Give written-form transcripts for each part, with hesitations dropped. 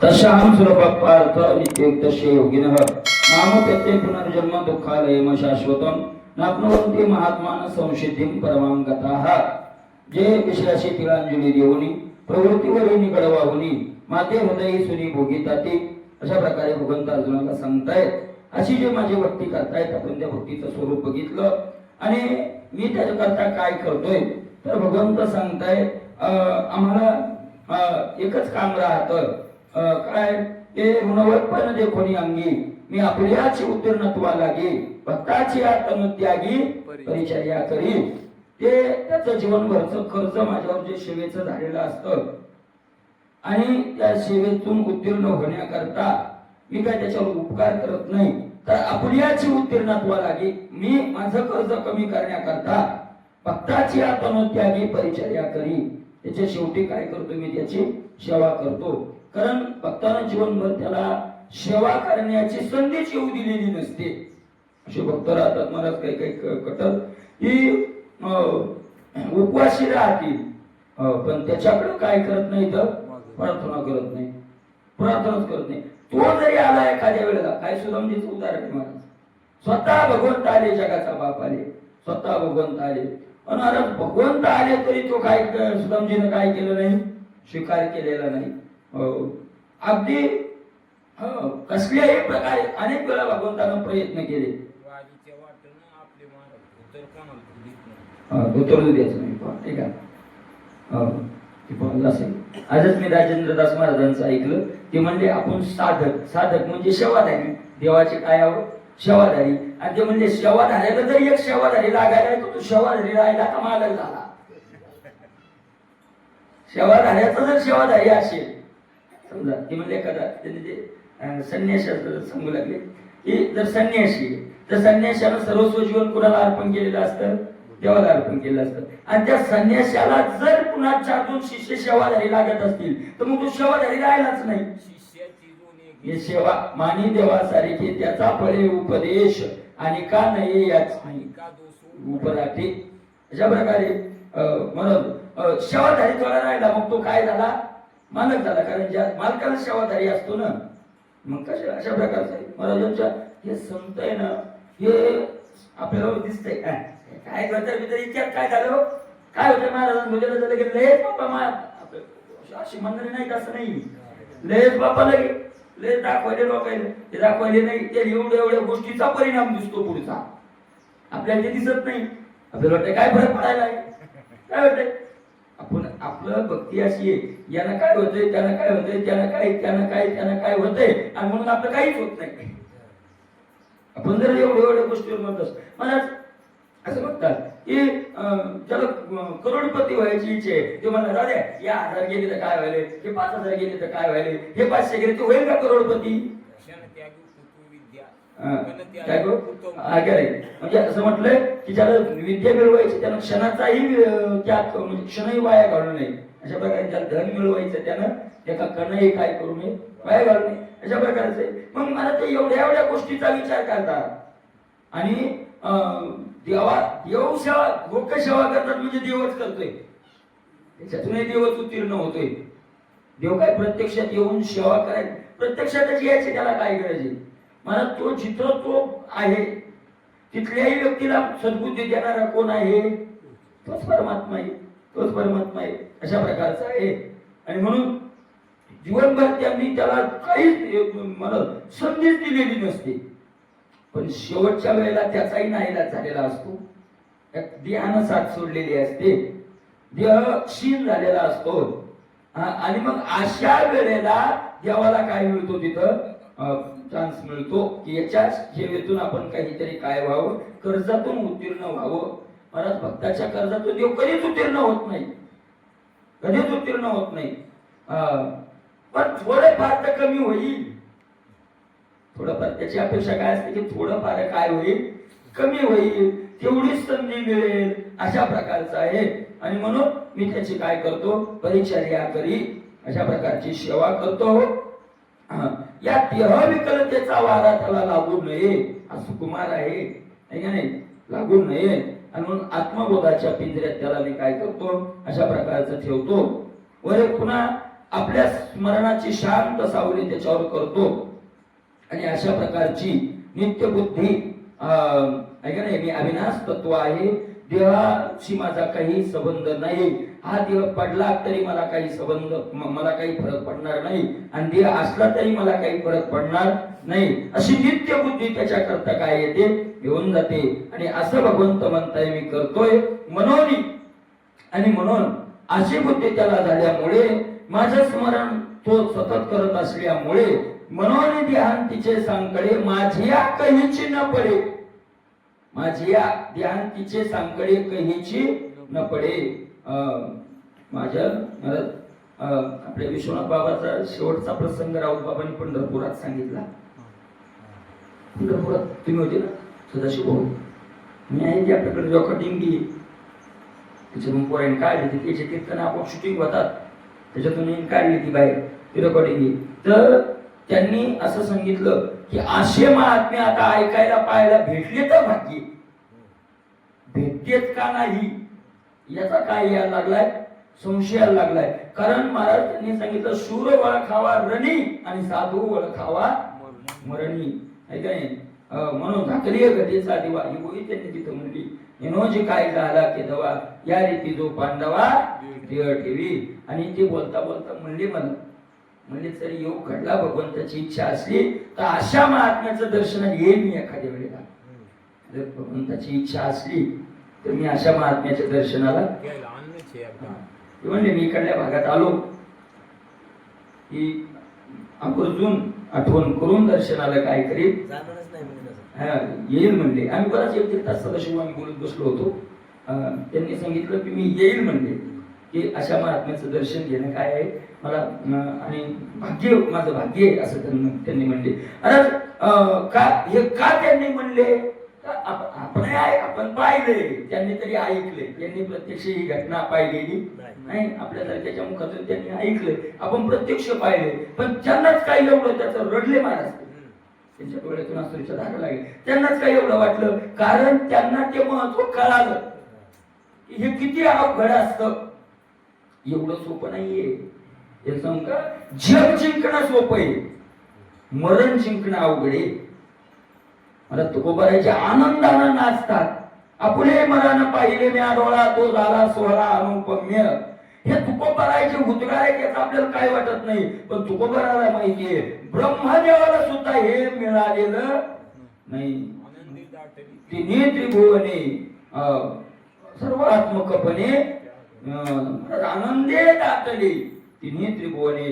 तशाहं सुलभपार्थ नित्युक्तस्य योगिनः नामत्यते पुनर्जन्म दुःखालयम शाश्वतम नाप्नुवन्ति महात्मान संसिद्धिं परमां गताः. जे विषयाशी तिलांजली देऊनी प्रवृत्तीवरी निगडवाहुनी माते हृदयी सुनी भोगिताती. अशा प्रकारे भगवंत अर्जुनाला सांगतायत. अशी जे माझी भक्ती करतायत आपण त्या भक्तीचं स्वरूप बघितलं आणि मी त्याच्याकरता काय करतोय तर भगवंत सांगतायत आम्हाला एकच काम राहतं काय ते ऋणवत्पण जे कोणी अंगी मी आपल्याची उत्तीर्णत्वा लागे भक्ताची आत्मत्यागी परिचर्या करी. ते त्याचं जीवनभरचं खर्च माझ्यावर जे सेवेचं झालेलं असतं आणि त्या सेवेतून उत्तीर्ण होण्याकरता मी काय त्याच्यावर उपकार करत नाही तर आपल्याची उत्तीर्णत्वा लागे मी माझं कर्ज कमी करण्याकरता भक्ताची आत्मत्यागी परिचर्या करी. त्याच्या शेवटी काय करतो मी त्याची सेवा करतो. कारण भक्तानं जीवनभर त्याला सेवा करण्याची संधीच येऊ दिलेली नसते. असे भक्त राहतात. मला काही काही कटल की उपवासी राहतील पण त्याच्याकडे काय करत नाही तर प्रार्थना करत नाही प्रार्थनाच करत नाही. तो जरी आला एखाद्या वेळेला काय सुदामजीचं उदाहरण आहे महाराज. स्वतः भगवंत आले जगाचा बाप आले स्वतः भगवंत आले आणि अरे भगवंत आले तरी तो काय सुदामजीनं काय केलं नाही स्वीकार केलेला नाही. अगदी कसल्याही प्रकारे अनेक वेळा भगवंतानं प्रयत्न केले उतरू द्यायचं नाही. ठीक आहे आजच मी राजेंद्रदास महाराजांचं ऐकलं ते म्हणले आपण साधक साधक म्हणजे सेवाधारी देवाचे काय आहोत सेवाधारी. आणि ते म्हणजे सेवाधाऱ्याला जर एक सेवाधारी लागायला तो सेवाधारी राहिला तर मालक झाला. सेवाधाऱ्याचा जर सेवाधारी असेल समजा ते म्हणजे एखादा त्यांनी ते संन्यासाचं सांगू लागले की जर संन्यासी तर संन्यासानं सर्वस्व जीवन कुणाला अर्पण केलेलं असतं देवाला अर्पण केलं असतं. आणि त्या संन्यासाला जर कुणाच्या दोन शिष्य सेवाधारी लागत असतील तर मग तो सेवाधारी राहिलाच नाही. हे सेवा मानी देवासारखे त्याचा फळे उपदेश आणि का नाही याच उपराठी. अशा प्रकारे म्हणून सेवाधारी थोडा राहिला मग तो काय झाला मालक झाला. कारण ज्या मालकाला सेवाधारी असतो ना मग कशा अशा प्रकारचं महाराजांच्या हे संत आहे ना हे आपल्याला दिसतंय काय करतात मी तर इतक्यात काय झालं काय होतं महाराजांना झालं की लयच बाप्पा अशी मंडळी नाही असं नाही लयच बाप्पा लगे लय दाखवायले लोकायले ते दाखवायले नाही ते एवढ्या गोष्टीचा परिणाम दिसतो पुढचा आपल्याला ते दिसत नाही. आपल्याला वाटतं काय फरक पडायला आहे काय होतंय आपण आपलं भक्ती अशी आहे यानं काय होतंय त्यानं काय होतंय त्यानं काय होतंय आणि म्हणून आपलं काहीच होत नाही. आपण जर एवढ्या गोष्टीवर म्हणत असतो मला असं बघतात की त्याला करोडपती व्हायची इच्छा आहे ते म्हणा राजा या 1000 गेले तर काय व्हायले हे 5000 गेले तर काय व्हायले हे 500 गेले ते होईल का करोडपती. काय म्हणजे असं म्हटलंय की ज्याला विद्या मिळवायची त्यानं क्षणाचाही त्याग म्हणजे क्षणही वाया घालू नये. अशा प्रकारे ज्याला धन मिळवायचं त्यानं एका कणही काय करू नये वाया घालू नये अशा प्रकारचे. मग मला ते एवढ्या गोष्टीचा विचार करतात आणि देव सेवा लोक सेवा करतात म्हणजे देवच करतोय त्याच्यातूनही देवच उत्तीर्ण होतोय. देव काय प्रत्यक्षात येऊन सेवा करायची प्रत्यक्षातच यायची त्याला काय गरज आहे. मला तो चित्र तो आहे तिथल्याही व्यक्तीला सद्बुद्धी देणारा कोण आहे तोच परमात्मा आहे अशा प्रकारचा आहे. आणि म्हणून जीवनभर त्यांनी त्याला काहीच मला संधीच दिलेली नसते पण शेवटच्या वेळेला त्याचाही नाईलाज झालेला असतो. देहानं साथ सोडलेली असते देह क्षीण झालेला असतो आणि मग अशा वेळेला देवाला काय मिळतो तिथं चान्स मिळतो की याच्या सेवेतून आपण काहीतरी काय व्हावं कर्जातून उत्तीर्ण व्हावं. मला भक्ताच्या कर्जातून देव कधीच उत्तीर्ण होत नाही पण थोडंफार तर कमी होईल. थोडंफार त्याची अपेक्षा काय असते की थोडंफार काय होईल कमी होईल तेवढीच संधी मिळेल अशा प्रकारचं आहे. आणि म्हणून मी त्याची काय करतो परिचर्या करी अशा प्रकारची सेवा करतो. या देह विकलतेचा वारा त्याला लागू नये हा सुकुमार आहे नाही लागू नये. आणि म्हणून आत्मबोधाच्या पिंजऱ्यात त्याला मी काय करतो अशा प्रकारचं ठेवतो. वर पुन्हा आपल्या स्मरणाची शांत सावली त्याच्यावर करतो आणि अशा प्रकारची नित्य बुद्धी ऐका नाही, मी अविनाश तत्व आहे, देहाशी माझा काही संबंध नाही, हा देह पडला तरी मला काही संबंध, मला काही फरक पडणार नाही, आणि देह असला तरी मला काही फरक पडणार नाही, अशी नित्य बुद्धी त्याच्या करता काय येते, घेऊन जाते. आणि असं भगवंत म्हणताय मी करतोय म्हणून, आणि म्हणून अशी बुद्धी त्याला झाल्यामुळे, माझं स्मरण तो सतत करत असल्यामुळे, म्हणून ध्यान तिचे सांकडे माझ्या कहीची न पडे, माझ्या ध्यान तिचे सांकडे कहीची न पडे. माझ्या आपल्या विश्वनाथ बाबाचा शेवटचा प्रसंग राऊत बाबांनी पंढरपुरात सांगितला. पंढरपुरात तुम्ही होते ना, सदाशिव भाऊ, मी आहे की आपल्याकडे रेकॉर्डिंग घे, त्याच्यातून पोरांनी काढली ती, त्याच्या कीर्तन आपण शूटिंग होतात, त्याच्यातून काढली ती बाहेर ती रेकॉर्डिंग घे. तर त्यांनी असं सांगितलं की असे महात्मे आता ऐकायला पाहायला भेटले तर भाग्य, भेटतेच का नाही याचा काय यायला लागलाय, संशय यायला लागलाय. कारण महाराज त्यांनी सांगितलं, शूर वळखावा रणी आणि साधू वळखावा मरणी, आहे का नाही. म्हणून धाकली गतीचा दिवा ही गोळी त्यांनी तिथं म्हणली, एनोजी काय झाला की दवा, या रीती जो पांडवा देह ठेवी. आणि ते बोलता बोलता म्हणले, म्हणजे तरी योग घडला, भगवंताची इच्छा असली तर अशा महात्म्याचं दर्शन येईल मी एखाद्या वेळेला, जर भगवंताची इच्छा असली तर मी अशा महात्म्याच्या दर्शनाला. म्हणजे मी इकडल्या भागात आलो की आवर्जून आठवण करून दर्शनाला काय करील येईल म्हणले. आम्ही बराच एक दीड तास सदाशिव आम्ही बोलत बसलो होतो. त्यांनी सांगितलं की मी येईल म्हणले, की अशा महात्म्याचं दर्शन घेणं काय आहे मला, आणि भाग्य, माझं भाग्य आहे असं त्यांनी म्हणले. अरे का हे का त्यांनी म्हणले, आपण पाहिले, त्यांनी तरी ऐकले, त्यांनी प्रत्यक्ष ही घटना पाहिलेली नाही, आपल्यासारख्याच्या मुखातून त्यांनी ऐकले, आपण प्रत्यक्ष पाहिले, पण त्यांनाच काही एवढं त्याचं रडले महाराज, त्यांच्या डोळ्यातून अश्रूच्या धारा लागले, त्यांनाच काही एवढं वाटलं, कारण त्यांना ते महत्व कळालं हे किती अवघड असतं, एवढं सोपं नाहीये. हे सांग का, जग जिंकणं सोपं आहे, मरण जिंकणं अवघड आहे. मला तुकोबारायच्या आनंदानं नाचतात, आपले मरण पाहिले म्या डोळा तो झाला सोहळा अनुपम्य. हे तुकोबारायचे उतराय त्याचं आपल्याला काय वाटत नाही, पण तुकोबाराला माहितीये ब्रह्मदेवाला सुद्धा हे मिळालेलं नाही. तिन्ही त्रिभुवने सर्वात्मकपणे आनंदे दाटले, तिन्ही त्रिभुवने.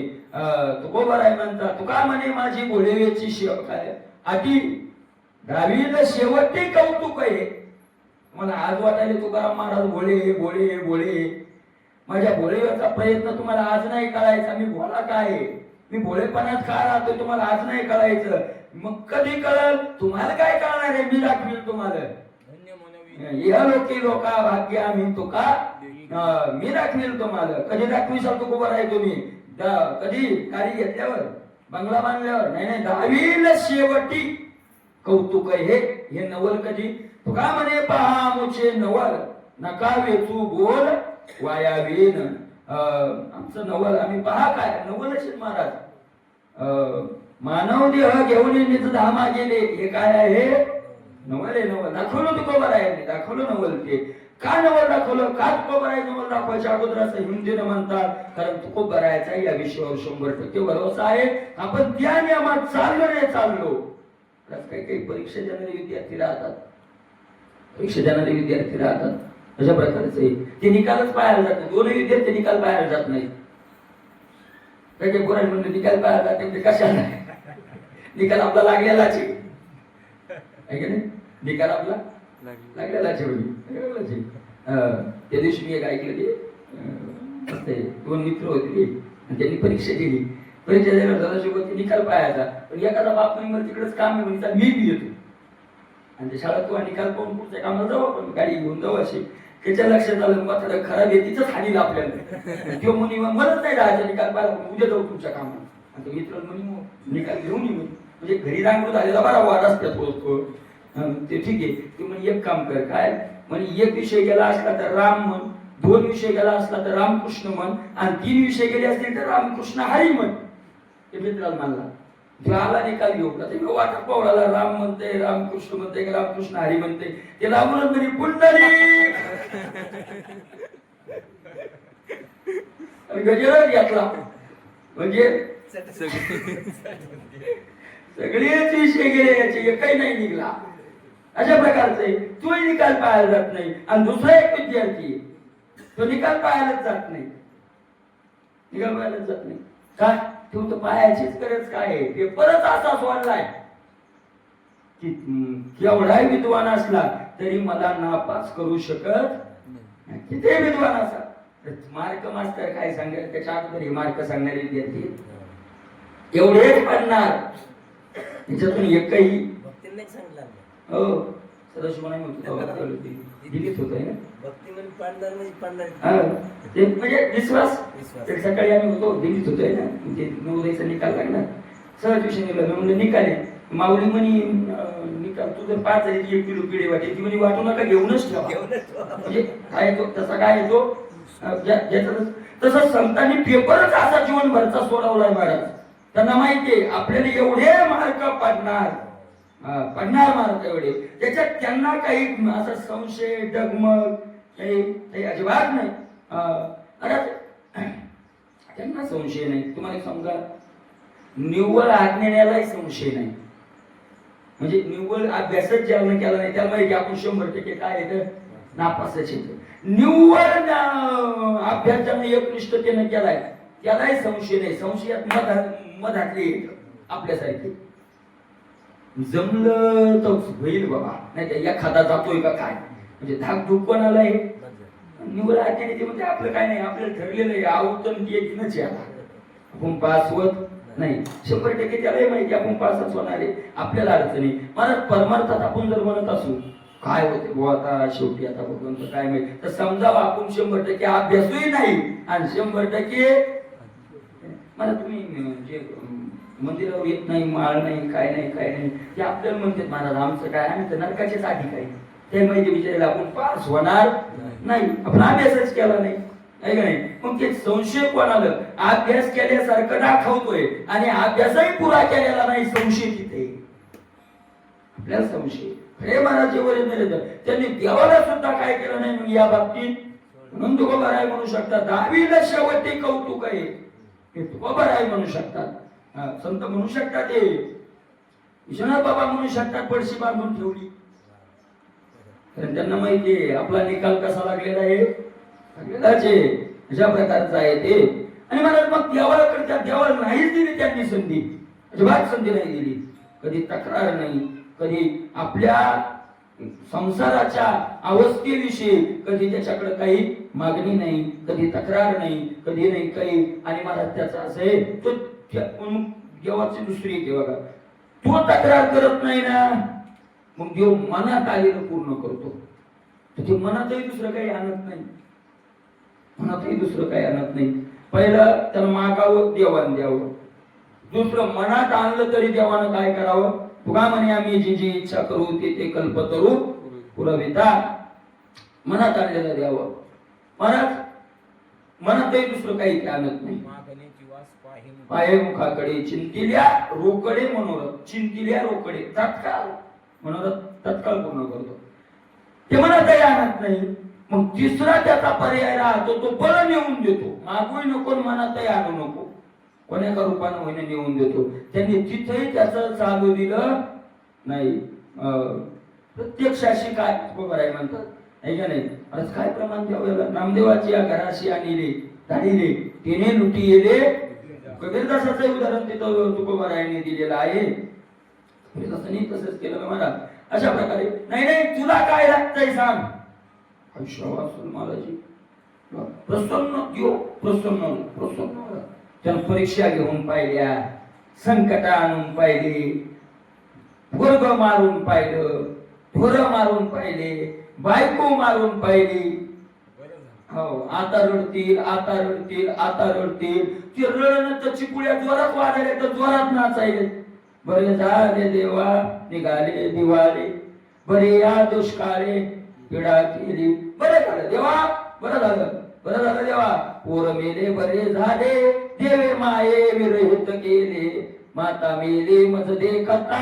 तुकोबाराय म्हणतात, तुका म्हणे माझी घोडेवेची काय आटी दहावीला शेवटी कौतुक आहे. मला आज वाटायला तुकाराम महाराज भोळे भोळे भोळे, माझ्या भोळेचा प्रयत्न तुम्हाला आज नाही कळायचा, मी भोळा काय, मी भोळेपणात का राहतो तुम्हाला आज नाही कळायचं. मग कधी कळल, तुम्हाला काय कळणार आहे, मी दाखवील तुम्हाला. या लोकी लोका भाग्य आम्ही तुका, मी दाखवील तुम्हाला. कधी दाखवीसाल तुकोबार आहे तुम्ही, कधी गाडी घेतल्यावर, बंगला बांधल्यावर नाही, नाही, दहावीला शेवटी कौतुक आहे हे नवल. कधी तुका म्हणे पहा मुचे नवल, नका वेचू बोल वायावीन. आमचं नवल आम्ही पहा काय नवल असेल महाराज. मानव देह घेऊन निज धामा गेले, हे काय आहे, नवल आहे. नवल दाखवलं तुकोबार आहे, दाखवलं नवल. ते का नवल दाखवलं, का तुकोबार आहे नवल दाखवायच्या अगोदर असं हिंदीनं म्हणतात, कारण तुकोबार आहे या विषयावर 100% भरोसा आहे. आपण त्या नियमात चाललो नाही चाललो. काही काही परीक्षा देणारे विद्यार्थी राहतात, परीक्षा देणारे विद्यार्थी राहतात, अशा प्रकारचे ते निकालच पाहायला जात नाही. दोन्ही विद्यार्थी निकाल पाहायला जात नाही. काही काही पोरांनी म्हणले निकाल पाहायला जाते म्हणजे कशाला, निकाल आपला लागलेलाच आहे की नाही, निकाल आपला लागलेलाच आहे. त्या दिवशी मी एक ऐकलं ते दोन मित्र होते आणि त्यांनी परीक्षा दिली. परीक्षा द्यायला सदाशिवती निकाल पाहायचा, पण एखादा बाप मला तिकडेच काम आहे म्हणजे मी बी येतो, आणि शाळेत तो निकाल पाहून पुढच्या कामाला जाऊ, आपण गाडी घेऊन जाऊ. अशी त्याच्या लक्षात आलं मग खराब आहे, तिथंच हानी आपल्याला. किंवा मुनी मलाच नाही राहायचं निकाल पाहिला, उद्या जाऊ तुमच्या कामाला. आणि मित्र म्हणे निकाल घेऊन येऊ, म्हणजे घरी रांगून झालेला बरा वाद असतात पोहोचतो. ते ठीक आहे, ते म्हणे एक काम कर, काय म्हणे एक विषय गेला असला तर राम म्हण, 2 विषय गेला असला तर रामकृष्ण म्हण, आणि 3 विषय गेले असतील तर रामकृष्ण हरी म्हण. ते मित्राला मानला जो आला निकाल घेऊ का ते वाटा पावळाला राम म्हणते, रामकृष्ण म्हणते की रामकृष्ण हरी म्हणते, ते लावूनच म्हणजे पुंडलिक गजरात घेतला म्हणजे सगळेच विषय गेले, याचे एकही नाही निघला. अशा प्रकारचे तोही निकाल पाहायला जात नाही, आणि दुसरा एक विद्यार्थी तो निकाल पाहायलाच जात नाही. निकाल पाहायलाच जात नाही का? तो तर पाहायचीच गरज काय आहे? पेपरच असा सोडलाय की केवढाही विद्वान असला तरी मला नापास करू शकत किती विद्वान असा. मार्क मास्तर काय सांगेल त्याच्या अगोदर मार्क सांगणारे विद्यार्थी एवढेच पडणार, त्याच्यातून एकही हो सदाशिव नाही म्हणतो दिल्लीत होत आहे ना, ते म्हणजे विश्वास. सकाळी आम्ही होतो दिल्लीत होतोय ना, म्हणजे 9 निकाल लागणार, सहज विषय निघाला. मी म्हणलं निकाल आहे, माऊली म्हणी निकाल तू जर 5 झाली 1 किलो पिढे वाटे ती म्हणे वाटू नका, घेऊनच ठेवा. म्हणजे काय येतो तसा काय येतो तसं संतांनी पेपरच असा जीवनभरचा सोडवलाय महाराज. त्यांना माहितीये आपल्याला एवढे मार्क पडणार मार्क एवढे, त्याच्यात त्यांना काही असा संशय डगमग काही अजिबात नाही. त्यांना संशय नाही. तुम्हाला सांगा निव्वळ आज्ञानालाही संशय नाही. म्हणजे निव्वळ अभ्यासच ज्याला केला नाही त्याला माहिती आपण 100% काय येतं नापासच येतं. निव्वळ अभ्यास ज्यानं एकनिष्ठतेने केलाय त्यालाही संशय नाही. संशयात मधातले येतं आपल्यासारखे. जमलं तर होईल बाबा, नाही तर एखादा जातोय का काय, म्हणजे धाक धूक कोणाला आहे. निवड आज्ञाने ते म्हणजे आपलं काय नाही, आपल्याला ठरलेलं आहे आवतन येतीनच आहे. आपण पास होत नाही 100% त्यालाही माहिती आपण पासच होणार आहे. आपल्याला अडचणी मला परमार्थात आपण जर म्हणत असू काय होते बुवा आता शेवटी आता भगवंत काय माहिती, तर समजावं आपण 100% अभ्यासही नाही आणि 100% मला तुम्ही जे मंदिरावर येत नाही, माळ नाही, काय नाही ते आपल्याला म्हणतात महाराज आमचं काय, आम्ही तर नरकाचेच अधिकारी. ते माहिती विचारायला आपण पास होणार नाही, आपण अभ्यासच केला नाही आहे का नाही. मग ते संशय कोणाला अभ्यास केल्यासारखं दाखवतोय आणि अभ्यासही पुरा केलेला नाही, संशय तिथे आपल्याला संशय. हे महाराज जेवढे मिळत त्यांनी देवाला सुद्धा काय केलं नाही. मग या बाबतीत म्हणून तुकोबाराय म्हणू शकतात दहावीला शेवटी कौतुक आहे, हे तुकोबाराय म्हणू शकतात, संत म्हणू शकतात, ते विश्वनाथ बाबा म्हणू शकतात. पडशी बांधून ठेवली कारण त्यांना माहितीये आपला निकाल कसा लागलेला आहे, अशा प्रकारचा आहे ते. आणि मला मग देवाला करतात, देवाला नाहीच दिली त्यांनी संधी, अजिबात संधी नाही दिली. कधी तक्रार नाही, कधी आपल्या संसाराच्या अवस्थेविषयी कधी त्याच्याकडे काही मागणी नाही, कधी तक्रार नाही, कधी नाही काही. आणि मला त्याचा असं आहे तो देवाची दुसरी येते बघा, तो तक्रार करत नाही ना मग देव मनात आलेलं पूर्ण करतो. ते मनातही दुसरं काही आणत नाही, मनातही दुसरं काही आणत नाही. पहिलं त्याला मागावं देवान द्यावं, दुसरं मनात आणलं तरी देवानं काय करावं, तुगा म्हणे आम्ही जी जी इच्छा करू ते कल्पतरू पुरविता. मनात आणलेलं द्यावं, मनातही दुसरं काही आणत नाही. पाये मुखाकडे चिंतिल्या रोकडे मनोरथ, चिंतिल्या रोकडे तत्काळ मनोरथ तत्काळ पूर्ण करतो, ते मनातही आणत नाही. मग तिसरा त्याचा पर्याय राहतो, तो बळ नेऊन देतो. मागूही नको मनातही आणू नको, कोण्या रूपानं होईने नेऊन देतो. त्यांनी तिथेही त्याचं चालू दिलं नाही. प्रत्यक्षाशी काय बरोबर म्हणतात नाही का नाही. आज काय प्रमाण द्यावं, नामदेवाची या घराशी आणले धाडिले तिने लुटी येले. कबीरदासाचं उदाहरण तिथं तुकोबारायांनी दिलेलं आहे. तसंच केलं महाराज. अशा प्रकारे नाही तुला काय लागतंय सांग, महाराजी प्रसन्न देव प्रसन्न त्यानं परीक्षा घेऊन पाहिल्या, संकट आणून पाहिले, वर्ग मारून पाहिलं, ढोर मारून पाहिले, बायको मारून पाहिली. हो आता रडतील. ती रडणं तर चिपुळ्या जोरात वाढायला तर जोरात नाचायले. बरे झाले देवा निघाले दिवाळे, बरे या दुष्काळे पिढा केली. बरे झालं देवा बरं झालं देवा. पोर मेले बरे झाले, देवे माये विरहित गेले. माता मेले मज देखता,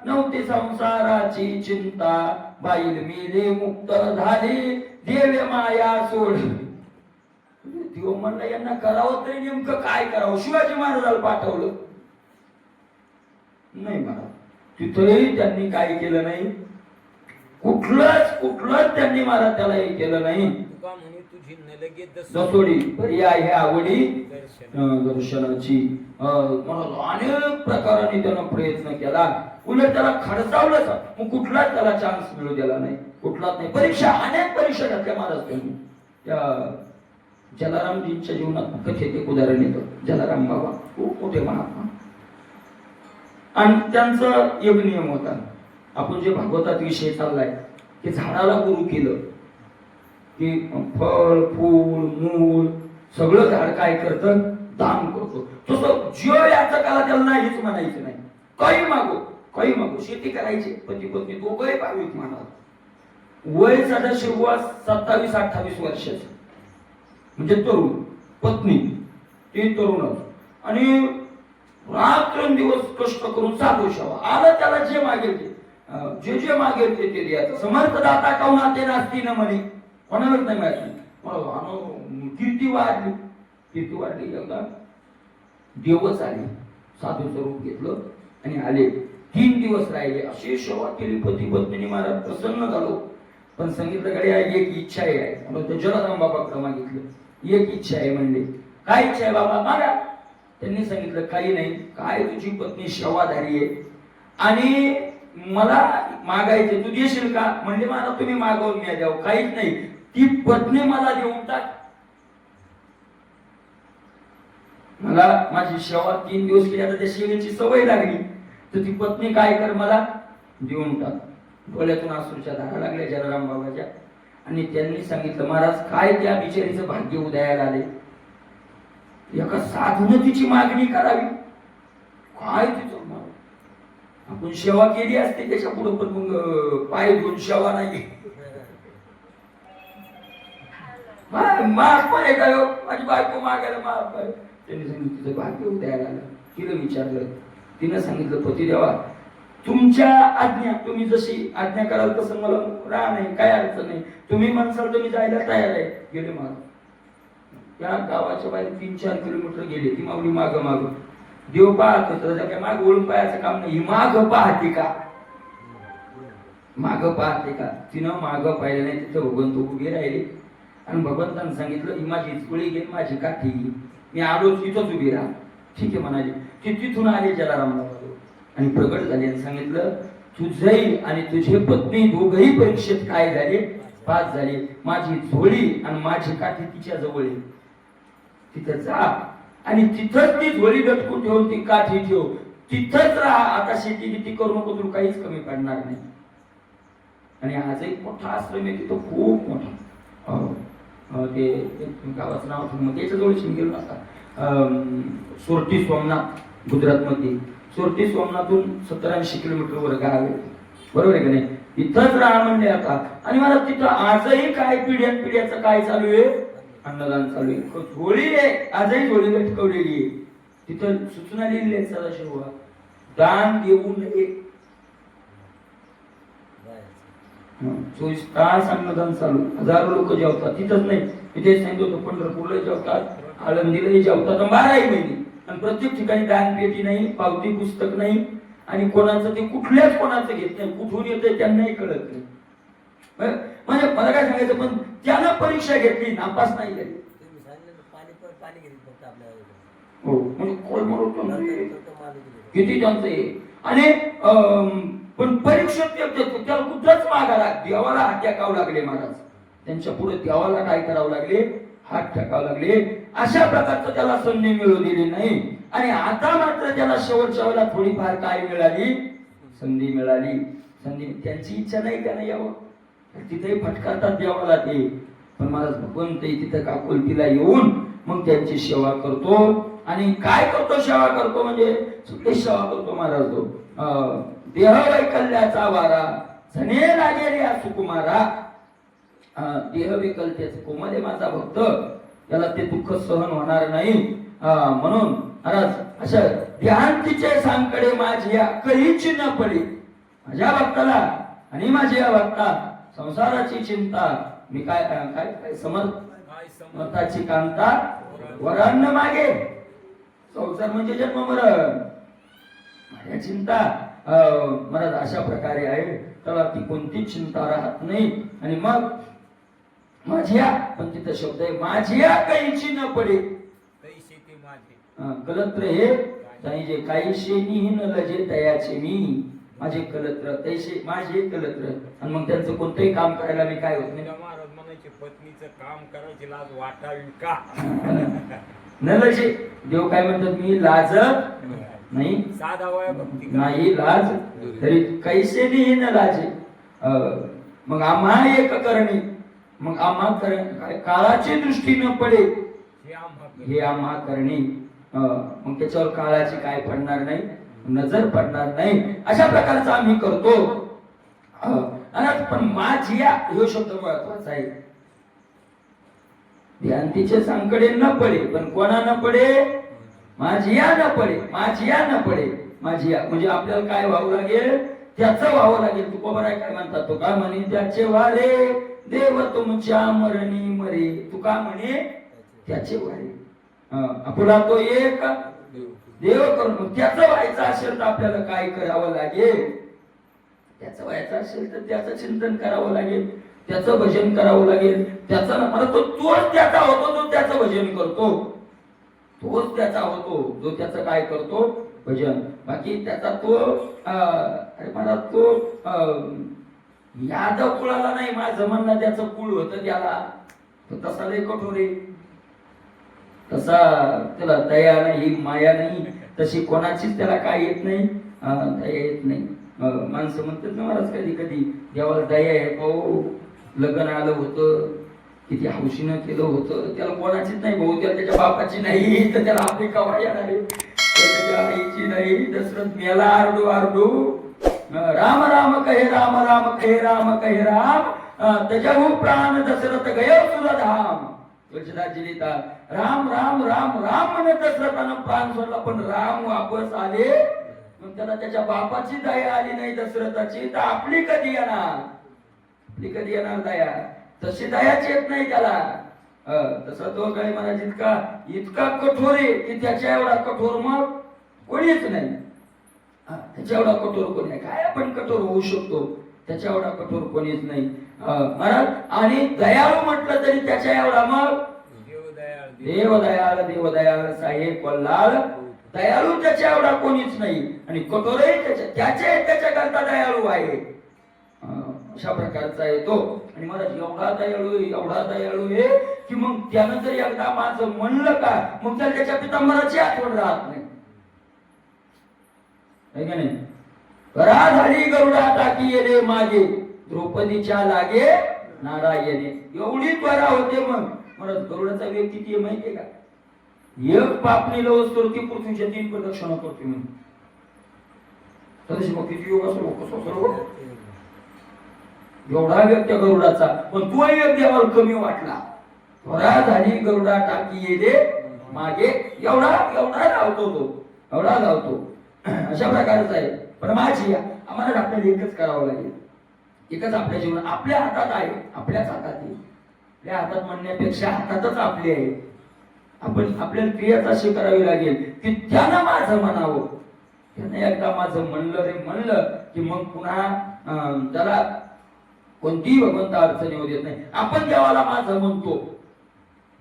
नव्हती संसाराची चिंता. बाईल मेले मुक्त झाली, देवे माया सोड. देव म्हणलं यांना करावं तरी नेमकं काय करावं. शिवाजी महाराजाला पाठवलं नाही मला. तिथेही त्यांनी काय केलं नाही, कुठलंच त्यांनी मला त्याला हे केलं नाही. दसोडी पर्याय आहे आवडी दर्शनाची. अनेक प्रकाराने त्यानं प्रयत्न केला, उलट त्याला खडसावलं. मग कुठलाच त्याला चान्स मिळू दिला नाही, कुठलाच नाही. अनेक परीक्षा घातल्या महाराज त्यांनी. त्या जलारामजींच्या जीवनात कथेत एक उदाहरण येतं. जलाराम बाबा खूप मोठे महात्मा, आणि त्यांचा एक नियम होता. आपण जे भागवतात विषय चाललाय की झाडाला गुरु केलं की फळ फूल मूळ सगळं झाड काय करतं, दान करतो. तसं जीव याचं काला त्याला नाहीच म्हणायचं नाही. काही मागो शेती करायची. पती पत्नी दोघंही भाविक म्हणाल. वय सदाशिव 27-28 वर्षाचं, म्हणजे तरुण. पत्नी ती तरुणच, आणि रात्रंदिवस कष्ट करून साधू सेवा. आलं त्याला जे मागेल ते, जे मागेल ते द्यायचं. समर्थ दाता काऊन ते नास्ती न म्हणे, कोणालाच नाही माहिती. कीर्ती वाढली. एकदा देवच आले, साधू स्वरूप घेतलं आणि आले. 3 दिवस राहिले, अशी सेवा केली पती पत्नीने. महाराज प्रसन्न झालो. पण सांगितलं कडे एक इच्छा आहे. जलाराम बाबाकडे मागितलं, एक इच्छा आहे. म्हणले काय इच्छा आहे बाबा, मागा. त्यांनी सांगितलं काही नाही, काय तुझी पत्नी सेवाधारी आहे आणि मला मागायचे, तू देशील का. म्हणजे मला तुम्ही मागवून मी द्यावं, काहीच नाही. ती पत्नी मला देऊन टाक. मला माझी सेवा 3 दिवस केली, आता त्या सेवेची सवय लागली, तर ती पत्नी काय कर, मला देऊन टाक. डोळ्यातून अश्रूच्या धारा लागल्या जलाराम बाबाच्या. आणि त्यांनी सांगितलं महाराज काय त्या बिचारीचं भाग्य उदयाला आले. एका साधून तिची मागणी करावी, काय तिचं. आपण सेवा केली असते त्याच्या पुढे, पण मग पाय धुवून सेवा नाही. माग पण काय माझी बायको मागायला माग. त्यांनी सांगितलं तिचं भाग्य उदयाला आलं. तिला विचारलं, तिनं सांगितलं पती देवा तुमच्या आज्ञा, तुम्ही जशी आज्ञा कराल तसं मला राह नाही, काय अडचण नाही. तुम्ही म्हणसाल तर मी जायला तयार आहे. गेले माग. त्या गावाच्या बाहेर 3-4 किलोमीटर गेले. ती माऊली माग देव पाहत होत. काय माग वळून पाहायचं काम नाही. माग पाहते का, माग पाहते का. तिनं माग पाहिलं नाही. तिथं भगवंत उभे राहिले आणि भगवंतानं सांगितलं ही माझी चुळी घे, माझी काठी घे, मी आलो तिथंच उभी राहा. ठीक आहे म्हणाले. ती तिथून आले जलारामला आणि प्रगट झाले आणि सांगितलं तुझही आणि तुझे पत्नी दोघही परीक्षेत काय झाले, पास झाले. माझी झोळी आणि माझी काठी तिच्या जवळ आहे, तिथं जा आणि तिथंच ती झोळी लटकून ठेवून ती काठी ठेव, तिथंच राहा. आता शेती बिती करू नको, तुला काहीच कमी पडणार नाही. आणि आजही मोठा आश्रम आहे तिथं, खूप मोठा. ते गावाचं नाव त्याच्या जवळ गेलो नका. सोरटी सोमनाथ गुजरात मध्ये. सोरटी सोमनाथून 70-80 किलोमीटर वर गाव आहे, बरोबर आहे का नाही. इथंच राहा म्हणले आता. आणि मला तिथं आजही काय पिढ्याचं काय चालू आहे, अन्नदान चालू आहे. झोळी आहे, आजही झोळी लटकवलेली आहे. तिथं सूचना लिहिली आहे सदाशिव, दान देऊ नये. 24 तास अन्नदान चालू. हजारो लोक जेवतात. तिथंच नाही, तिथे सांगितलं होतं पंढरपूरला जेवतात, आळंदीलाही जेवतात 12ही महिने. आणि प्रत्येक ठिकाणी दान पेटी नाही, पावती पुस्तक नाही, आणि कोणाचं ते कुठल्याच कोणाचं घेत नाही. कुठून येतंय त्यांनाही कळत नाही. म्हणजे मला काय सांगायचं, पण त्यानं परीक्षा घेतली, नापास नाही झाली. हो म्हणजे किती त्यांचं आहे. आणि पण परीक्षेत त्याला कुठलाच मागायला देवाला हात टेकावं लागले महाराज. त्यांच्या पुढे देवाला काय करावं लागले, हात टेकावं लागले. अशा प्रकारचं त्याला संधी मिळू दिली नाही. आणि आता मात्र त्याला शेवटच्या वेळेला थोडीफार काय मिळाली, संधी मिळाली. संधी त्यांची इच्छा नाही त्यानं यावं, तिथेही फटकारतात देवाला ते. पण महाराज भगवंत तिथं काकुलतीला येऊन मग त्यांची सेवा करतो. आणि काय करतो, सेवा करतो म्हणजे सगळी सेवा करतो महाराज. तो देह वैकल्याचा वारा झणे लागेल या सुकुमारा. देह विकलतेच कोमल आहे माझा भक्त, त्याला ते दुःख सहन होणार नाही. म्हणून महाराज अशा ध्यानतीचे सांकडे माझ्या कहीची न पडी, माझ्या भक्ताला आणि माझ्या भक्ता संसाराची चिंता मी काय काय काय समर्थाची कांता वरान्न मागे. संसार म्हणजे जन्म मरण, माझ्या चिंता महाराज अशा प्रकारे आहे, त्याला ती कोणतीच चिंता राहत नाही. आणि मग माझ्या पण तिथं शब्द आहे माझ्या काहीची न पडे, कलत्र हे जे काहीशे न लजे तयाचे मी, माझे कलत्र तैसे माझे कलत्र. आणि मग त्यांचं कोणतंही काम करायला मी काय होत नाही. पत्नीचं काम करायची लाज वाटावी का न लजे, देव काय म्हणतात मी लाजत नाही, साधा वय भक्ती नाही लाज तरी कैसे न लाजे. मग आम्हा एक करणे, मग आम्हा काय काळाची दृष्टी न पडे हे आम्हा करणे. मग त्याच्यावर काळाची काय पडणार नाही, नजर पडणार नाही, अशा प्रकारचा आम्ही करतो. पण माझिया हा शब्द महत्वाचा आहे. ध्यानतीचे सांकडे न पडे, पण कोणा न पडे, माझिया न पडे, माझिया न पडे. माझिया म्हणजे आपल्याला काय व्हावं लागेल, त्याचं व्हावं लागेल. तुकोबा काय म्हणतात, तो का म्हणे त्याचे वारे देव तुमच्या मरणी मरे, तू का म्हणे त्याचे वारे. आपला तो एक देव करून त्याचं व्हायचं असेल तर आपल्याला काय करावं लागेल, त्याचं व्हायचं असेल तर त्याचं चिंतन करावं लागेल, त्याचं भजन करावं लागेल. त्याचा मला तोच त्याचा होतो जो त्याचं भजन करतो, तोच त्याचा होतो जो त्याचं काय करतो भजन. बाकी त्याचा तो अरे मला तो यादव कुळाला नाही, माझं म्हणणं त्याचं कुळ होतं त्याला, तो तसा लय कठोर आहे, तसा त्याला दया नाही माया नाही, तशी कोणाचीच त्याला काय येत नाही, दया येत नाही. माणसं म्हणतात ना महाराज कधी कधी देवाला दया आहे, भाऊ लग्न आलं होतं किती हौशीनं केलं होतं, त्याला कोणाचीच नाही भाऊ, त्याच्या बापाची नाही तर त्याला आपली कवा येणार आहे, त्याच्या आईची नाही. दशरथ मेला आरडू आरडू राम राम कहे राम राम कहे राम कहे राम, त्याच्याहून प्राण दशरथ गयो तुला धाम. तुळशीदासजी लिहितात राम राम राम राम म्हणत दशरथानं प्राण सोडला, पण राम वापस आले. मग त्याला त्याच्या बापाची दया आली नाही दशरथाची, तर आपली कधी येणार, आपली कधी येणार दया, तशी दयाच येत नाही त्याला. तसा तो काय महाराज इतका कठोर आहे की त्याच्या एवढा कठोर मग कोणीच नाही. त्याच्या एवढा कठोर कोणी नाही. काय आपण कठोर होऊ शकतो, त्याच्या एवढा कठोर कोणीच नाही महाराज. आणि दयाळू म्हटलं तरी त्याच्या एवढा मग देव दयाळ देव दयाळ साहेब वल्लाळ, दयाळू त्याच्या एवढा कोणीच नाही. आणि कठोरही त्याच्याकरता दयाळू आहे, अशा प्रकारचा आहे तो. आणि मला एवढा दयाळू आहे की मग त्यानं जर एकदा माझं म्हणलं का मग त्याच्या पितांबराची आठवण राहत नाही, का नाही. करा झाली गरुडा टाकी येणे मागे, द्रौपदीच्या लागे नारायणे. एवढी त्वरा होते. मग मला गरुडाचा वेग किती आहे माहितीये का, एक पापणी लवस करते पृथ्वीच्या 3 प्रदक्षिणा करते म्हणून. तशी मग किती योग असो कसं सर्व एवढा वेग त्या गरुडाचा. पण तो वेग देवाला कमी वाटला. त्वरा झाली गरुडा टाकी येणे मागे, एवढा धावतो तो, एवढा धावतो. अशा प्रकारचा आहे. पण माझी आम्हाला आपल्याला एकच करावं लागेल, एकच आपल्या जीवन आपल्या हातात आहे, आपल्याच हातात आहे. आपल्या हातात म्हणण्यापेक्षा हातातच आपले आहे. आपण आपल्याला क्रियाच अशी करावी लागेल की त्यानं माझं म्हणावं. त्यानं एकदा माझं म्हणलं रे म्हणलं की मग पुन्हा त्याला कोणतीही भगवंत अडचण येऊ देत नाही. आपण देवाला माझं म्हणतो,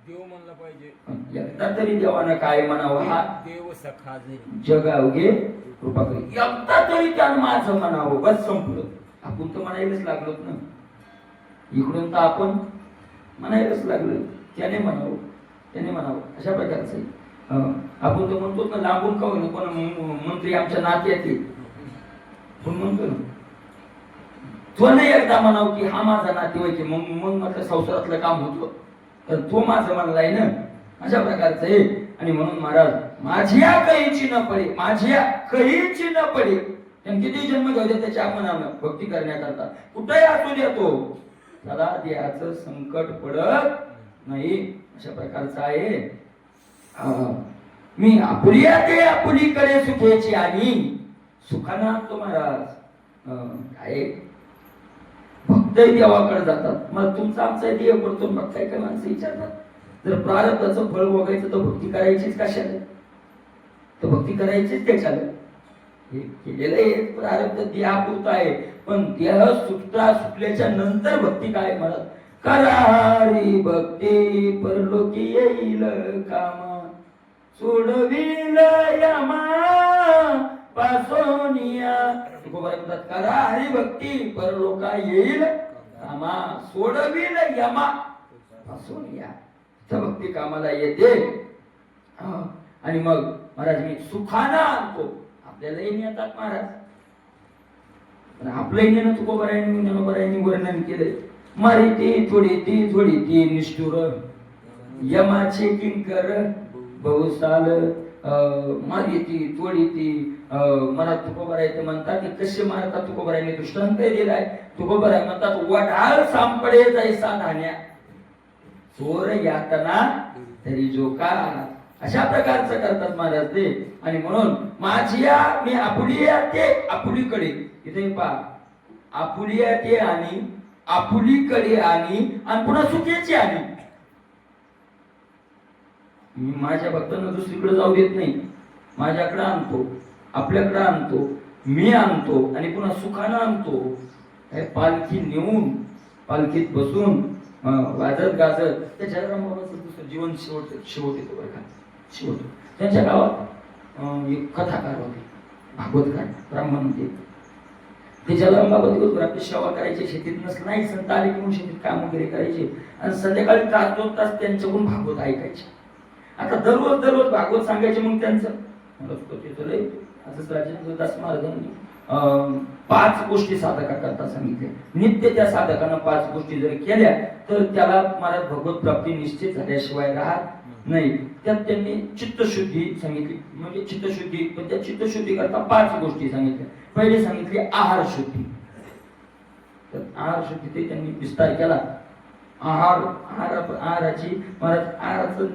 देव म्हणलं पाहिजे. एकदा तरी देवानं काय म्हणावं, हा देव सखा जगावगे कृपा करी. एकदा तरी त्यानं माझं म्हणावं, बस संपलं. आपण तर म्हणायलाच लागलो ना, इकडून तर आपण म्हणायलाच लागलो. त्याने म्हणावं अशा प्रकारचं आहे. आपण तर म्हणतो ना लांबून का होईना, कोण मंत्री आमच्या नात्यात पण म्हणतो ना, तो नाही एकदा म्हणावं की हा माझा नातेवाईक आहे, मग म्हटलं संसारातलं काम होतं, तर तो माझं म्हणलाय ना, अशा प्रकारचं आहे. आणि म्हणून महाराज माझ्या कहीची न पडे, माझ्या कहीची न पडे. किती जन्म घेऊ दे त्याच्या मनानं भक्ती करण्याकरता, कुठेही असू दे तो, त्याला देहाचं संकट पडत नाही. अशा प्रकारचं आहे. मी आपुलिया ते आपुलीकडे सुखेची आणि सुखाना तो महाराज काय भक्त देवाकडे जातात. मग तुमचा आमचा देव पडतो बघताय का माणसं विचारतात. जर प्रारब्धाचं फळ भोगायचं तर भक्ती करायचीच कशाला? तर भक्ती करायचीच त्याच्याला. हे केलेलं आहे प्रारब्ध देहापुरतं आहे. पण देह सुटल्याच्या नंतर भक्ती काय म्हणत? करारी भक्ती परलोकी येईल काम सोडविल यमा पासोनिया. म्हणतात करा हरी भक्ती परलोका येईल कामा सोडविल यमा पासोनिया. भक्ती कामाला येते. आणि मग महाराज मी सुखाना आणतो. आपल्याला येतात महाराज, पण आपलं येणं तुकोबरायांनी वर्णन केलंय. मारिती थोडी ती निष्ठुर यमाचे किंकर बहुसाल मारिती थोडी मला तुकोबराय म्हणतात. कसे मारतात तुकोबरायांनी दृष्टांत दिलाय. तुकोबराय म्हणतात वढाळ सांपडे जैसा धान्या चोर यातना तरी जो का. अशा प्रकारचं करतात महाराज ते. आणि म्हणून माझिया मी आपुलिया ते आपुलीकडे. इथे पहा आपुलिया ते आणि आपुलीकडे आणि पुन्हा सुखेची आणि. मी माझ्या भक्तांना दुसरीकडे जाऊ देत नाही. माझ्याकडे आणतो, आपल्याकडे आणतो, मी आणतो आणि पुन्हा सुखानं आणतो. पालखी नेऊन पालखीत बसून वाजत गाजत त्याच्या रामबाबाचं दुसरं जीवन शेवट येतो बरं का. शेवट त्यांच्या गावात एक कथाकार होते, भागवतकार ब्राह्मण होते. त्याच्या रामबाबा दिवसभर आपली सेवा करायची. शेतीत नाही संत आले म्हणून शेतीत काम वगैरे करायचे आणि संध्याकाळी तास 2 तास त्यांच्याकडून भागवत ऐकायचे. आता दररोज भागवत सांगायचे. मग त्यांचं असंच राजेंद्र दास महाराजांनी 5 गोष्टी साधका करता सांगितल्या. नित्य त्या साधकांना 5 गोष्टी जर केल्या तर त्याला महाराज भगवत प्राप्ती निश्चित झाल्याशिवाय राहत नाही. त्यात त्यांनी चित्तशुद्धी सांगितली. म्हणजे चित्तशुद्धी, पण त्या चित्तशुद्धी करता 5 गोष्टी सांगितल्या. पहिले सांगितली आहार शुद्धी. तर आहार शुद्धी ते त्यांनी विस्तार केला. आहाराची महाराज आहाराचं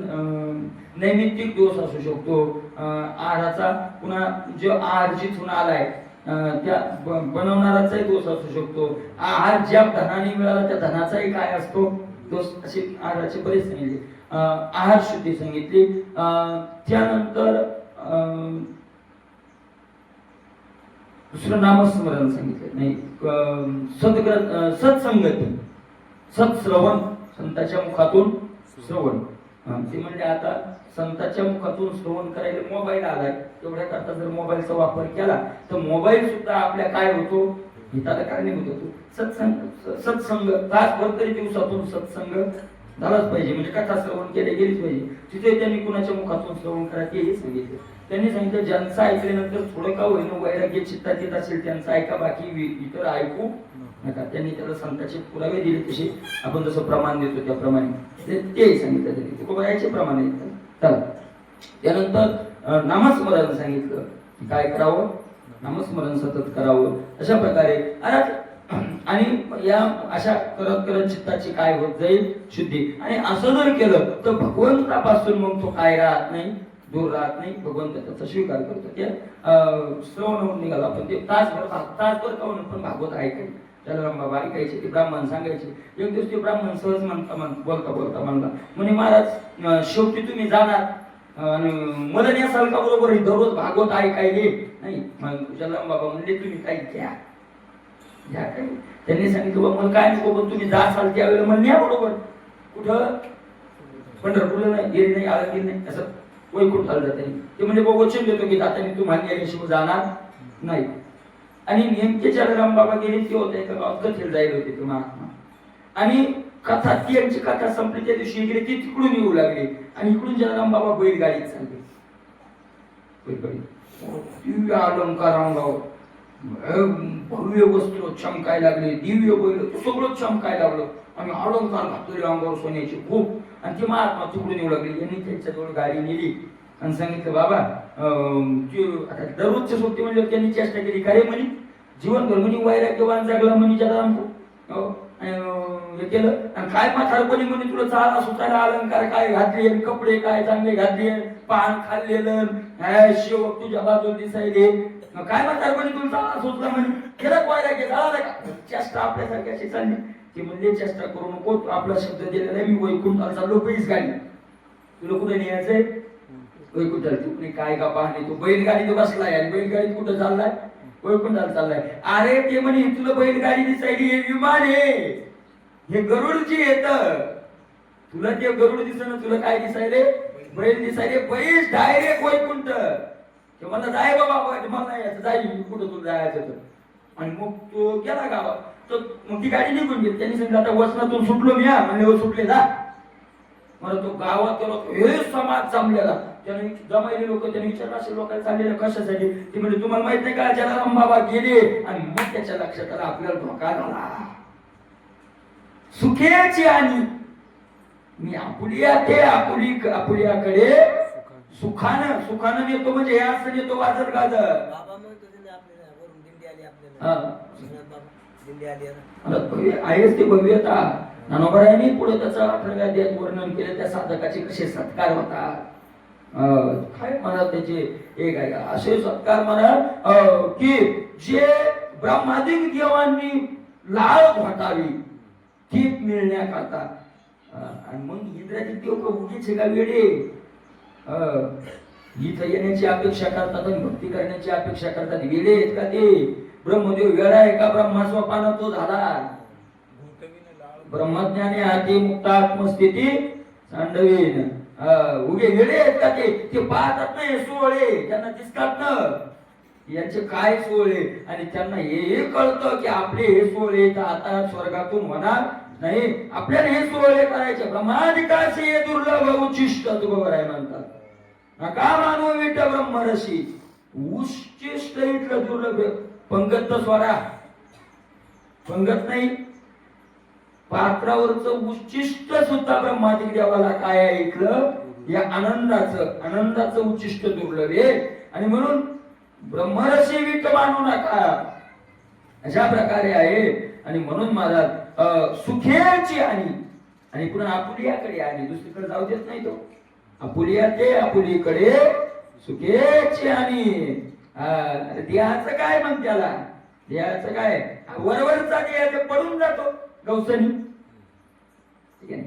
नैमित्तिक दोष असू शकतो. आहाराचा पुन्हा जो आहार जिथून आलाय त्या बनवणाराचाही दोष असू शकतो. आहार ज्या धनाने मिळाला त्या धनाचाही काय असतो दोष. असे आहाराचे बरेच सांगितले. आहार शुद्धी सांगितली. त्यानंतर दुसरं नामस्मरण सांगितलं. नाही सत्संगती, सत्श्रवण, संतांच्या मुखातून श्रवण. ते म्हणजे आता संतांच्या मुखातून श्रवण करायला मोबाईल आलाय. तेवढ्या करता जर मोबाईलचा वापर केला तर मोबाईल सुद्धा आपल्या काय होतो हिताला कारणीभूत होतो. सत्संग तासभर तरी दिवसातून सत्संग झालाच पाहिजे. म्हणजे कथा श्रवण केले गेलीच पाहिजे. तिथे त्यांनी कुणाच्या मुखातून श्रवण करायचे हे सांगितले. त्यांनी सांगितलं ज्यांचं ऐकल्यानंतर थोडं का होईना वैराग्य चित्तात येत असेल त्यांचं ऐका, बाकी इतर ऐकू नका. त्यांनी त्याला संतांचे पुरावे दिले. तसे आपण जसं प्रमाण देतो त्याप्रमाणे ते सांगितलं त्यांनी. तुकोबारायचे प्रमाण आहेत. त्यानंतर नामस्मरण सांगितलं की काय करावं, नामस्मरण सतत करावं. अशा प्रकारे आणि या अशा करत चित्ताची काय होत जाईल शुद्धी. आणि असं जर केलं तर भगवंतापासून मग तो काय राहत नाही, दूर राहत नाही. भगवंत त्याचा स्वीकार करतो. ते श्रवण होऊन निघाला. पण ते तासभर का म्हणून पण भागवत ऐकायचे. त्याला रामबाबा ऐकायचे. ते ब्राह्मण सांगायचे. एक दिवस ते ब्राह्मण सहज बोलता म्हणला म्हणे महाराज शेवटी तुम्ही जाणार आणि मला नेसाल का बरोबर दररोज भागवत ऐकायले नाही. मग रामबाबा म्हणले तुम्ही काही घ्या काही. त्यांनी सांगितलं बाबा मला काय नको, पण तुम्ही जासाल त्यावेळेला मला न्या बरोबर. कुठं पंढरपूरला नाही, गिरी नाही, आळंदी नाही, असं वैकुंठ चाललं जाते. ते म्हणजे बाबा वचन देतो की आता मी तुम्हाला याशिवाय जाणार नाही. आणि नेमके रामबाबा गेले ते होते एका गावात कथेला जायला होते ते महात्मा. आणि कथा ती यांची कथा संपली. त्या दिवशी इकडे ती तिकडून येऊ लागली आणि इकडून रामबाबा बैलगाडीत चालले. दिव्य अलंकार अंगावर, भव्य वस्त्र चमकाय लागले, दिव्य बैल सगळं चमकाय लागलं आणि अलंकार घातले अंगावर सोन्याचे खूप. आणि ती महात्मा तिकडून येऊ लागली. यांनी त्यांच्याजवळ गाडी नेली आणि सांगितलं बाबा दररोजच्या सोबती म्हणजे त्यांनी चेष्टा केली. काय म्हणे जीवनभर म्हणे वैराग्यवान जगला म्हणे जगारामपूर. आणि हे केलं आणि काय म्हातारपणी म्हणे तुला चाला सुचायला अलंकार काय घातले, कपडे काय चांगले घातले, पान खाल्लेलं, शेव तुझ्या बाजूला दिसायले, काय म्हातारपणी तुला चाला सुचला म्हणे, केला वायरा घे झाला का चेष्टा आपल्यासारखी अशी चालली. ती म्हणले चेष्टा करू नको, आपला शब्द दिलेला आहे, मी वैकुंठाला चाललो, बैस गाडी तुला कुठे न्यायचंय वैकुंठाला. तू काय का पाहणे, तू बैलगाडीत बसलाय आणि बैलगाडीत कुठं चाललाय वैकुंठाला चाललाय. अरे ते म्हणे तुला बैलगाडी दिसायली, हे विमान आहे, हे गरुडची येत, तुला ते गरुड दिसणं, तुला काय दिसायले बैल दिसायले, बैस डायरेक्ट वैकुंठ. ते म्हणलं जाय बाबा, मला यायचं जाई कुठं तुला जायचं तर. आणि मग तो गेला गावात, तर मग ती गाडी निघून गेली. त्यांनी सांगितलं आता वसनातून सुटलो मी, म्हणले हो सुटले जा. मला तो गावात गेलो, हे समाज जमलेला, त्याने जमायले लोक, त्याने विचारलं असेल लोकांना चाललेलं कशासाठी, ते म्हणजे तुम्हाला माहित नाही का जलाराम बाबा गेले. आणि मग त्याच्या लक्षात आला आपल्याला धोका झाला, सुखेची आणि मी आपुलिया ते आपुलियाकडे सुखानं सुखानं नेतो, म्हणजे हे असं नेतो वाजत गाजत. आहेच ते भव्यता. ज्ञानोबारायांनी पुढे त्याचा 18व्या अध्यायात वर्णन केलं, त्या साधकाचे कसे सत्कार होतात, काय म्हणा त्याचे एक आहे असे सत्कार म्हणा की जे ब्रह्मादिक देवांनी लाळ घोटावी ती मिळण्याकरता. आणि मग इंद्राजी देव का उगीच का वेडे, इथं येण्याची अपेक्षा करतात आणि भक्ती करण्याची अपेक्षा करतात, वेडे आहेत का ते? ब्रह्मदेव वेळा आहे का? ब्रह्मास्वपाना तो झाला, ब्रह्मज्ञानी हाती मुक्त आत्मस्थिती सांडवीन. उगे वेडे आहेत का ते पाहतात नाही सोहळे, त्यांना दिसतात ना यांचे काय सोहळे, आणि त्यांना हे कळतं की आपले हे सोहळे आता स्वर्गातून होणार नाही, आपल्याला हे सोहळे करायचे. ब्रह्मादिकाशी हे दुर्लभ उच्चिष्ट बरोबर आहे म्हणतात, नका मानव विट ब्रह्मरशी. उच्चिष्ट इथलं दुर्लभ, पंगत स्वरा पंगत नाही, पात्रावरचं उच्चिष्ट सुद्धा ब्रह्मादिक देवाला काय आहे इथलं, या आनंदाचं उच्चिष्ट दुर्लभ आहे. आणि म्हणून ब्रह्मरशी विट मानू नका, अशा प्रकारे आहे. आणि म्हणून महाराज सुखेची आणि पुन्हा आपुलियाकडे आणि दुसरीकडे जाऊ देत नाही तो. आपुलिया ते आपुलीकडे सुखेची आणि देहाचं काय मग त्याला, देहाचं काय वरवरचा देह पडून जातो गवसनी,